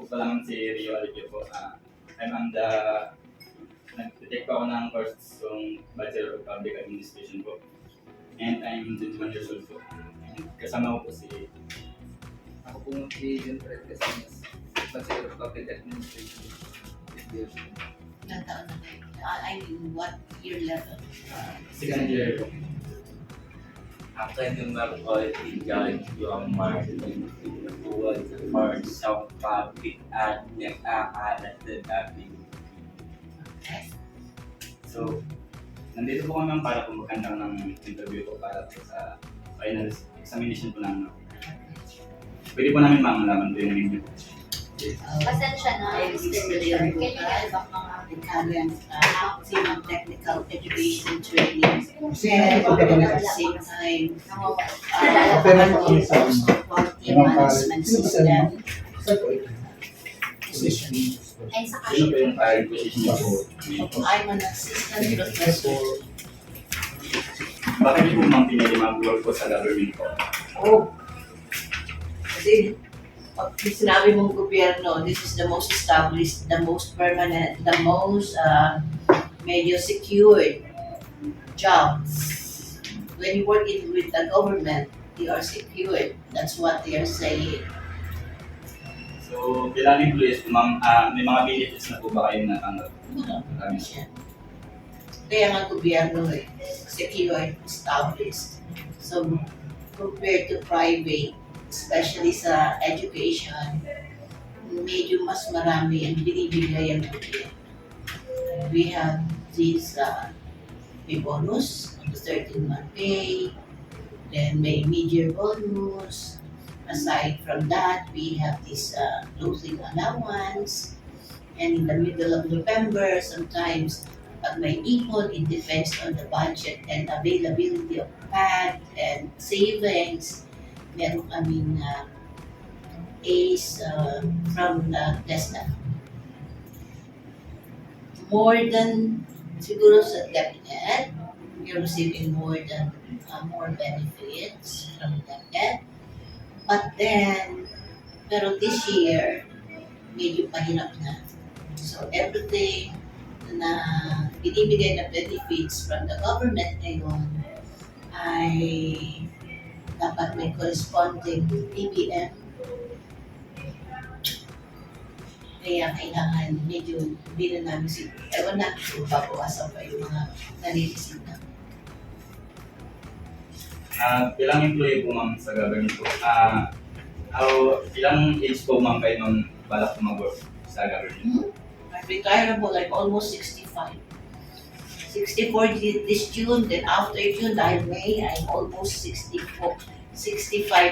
po pala naman si Rio Alipio po. I'm the nag-take po ako ng course ng Bachelor of Public Administration po. And I'm 21 years old po. And kasama ko po si Ako po si John Fred Casanas, Bachelor of Public Administration. Ilang taon na kayo? I mean, what year level? second year po. Ako naman po i-join yung marketing tuwag sa course of public at nag-aaral na namin. Okay. So, nandito po kami para po magkandang ng interview po para po sa final examination po namin. Pwede po namin malaman po yung name niyo po. Pasensya na, I Mr. recently Mayor. Can you enrolled get back mga Italian housing and technical education training. Kasi And ito ka na. at the same time, Pero kung sa quality management system position. Ay, sa Sino po kasi. yung current position niyo po? I'm an assistant professor. Bakit niyo po ma'am pinili mag-work po sa government po? Oh, kasi pag sinabi mong gobyerno, this is the most established, the most permanent, the most medyo secured jobs. When you work with the government, you are secured. That's what they are saying. So, bilang employees po ma'am, may mga benefits na po ba kayo natanggap? Marami. Kaya nga gobyerno secured, established. So, compared to private, especially sa education, medyo mas marami ang binibigay ang gobyerno. We have this may bonus on the 13-month pay, then may mid-year bonus. Aside from that, we have this clothing allowance. And in the middle of November, sometimes pag may ipon, it depends on the budget and availability of pad and savings. Meron kaming A's from the TESDA. More than, siguro sa DepEd, you're receiving more benefits from DepEd. But then, pero this year, medyo pahirap na. So everything na binibigay na benefits from the government ngayon ay dapat may corresponding PBM. Kaya kailangan medyo hindi na namin ewan na kung babawasan pa yung mga nare-receive na. Bilang employee po ma'am sa government po, ilang age po ma'am kayo nung balak po mag-work sa government? I'm retirable, I'm almost 65. 64 this June, then after June, dahil May, I'm almost 65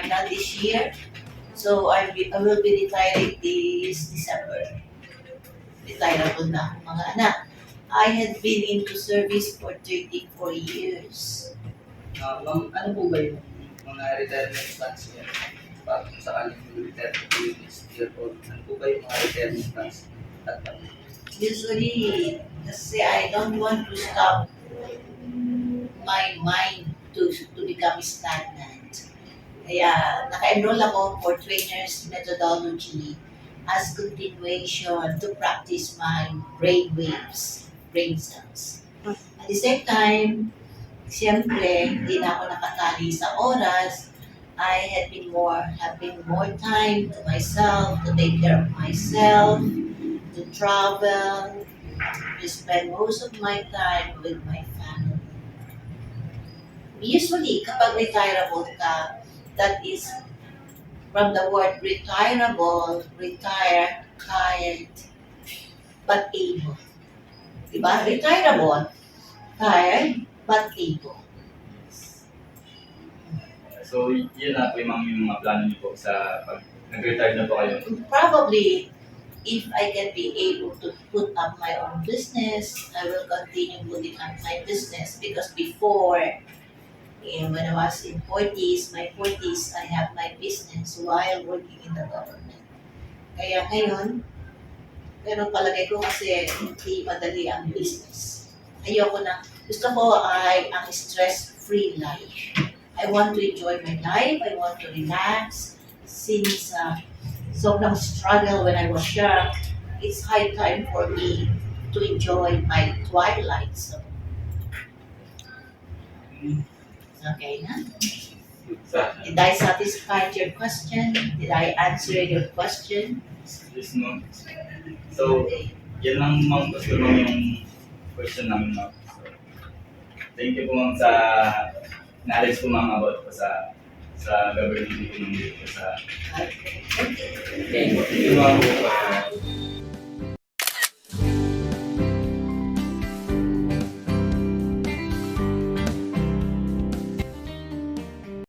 na this year. So I will be retiring this December. Retirable na ako, mga anak. I had been into service for 34 years. Ma'am, ano po ba yung mga retirement plans niya? Para kung sakaling retire po yung next year o ano po ba yung mga retirement plans? Usually, kasi I don't want to stop my mind to become stagnant. Kaya naka-enroll ako for trainer's methodology as continuation to practice my brain waves, brain cells. At the same time, siyempre, hindi na ako nakatali sa oras. I had been having more time to myself, to take care of myself, to travel, to spend most of my time with my family. Usually, kapag retirable ka, that is from the word retirable, retire, tired, but able. Diba? Retirable, tired, but able. So, yun na po yung mga plano niyo po sa pag nag-retire na po kayo. Probably, if I can be able to put up my own business, I will continue putting up my business because before, when I was in my 40s, I have my business while working in the government. Kaya ngayon, pero palagay ko kasi hindi madali ang business. Gusto ko ay ang stress-free life. I want to enjoy my life, I want to relax since sobrang struggle when I was young. It's high time for me to enjoy my twilight. So, okay na? Did I satisfy your question? Did I answer your question? Yes, ma'am. So, yan lang ma'am gusto mo yung question namin ma'am. So, thank you po ma'am sa knowledge po ma'am about po sa government po ma'am dito sa Okay. thank you ma'am.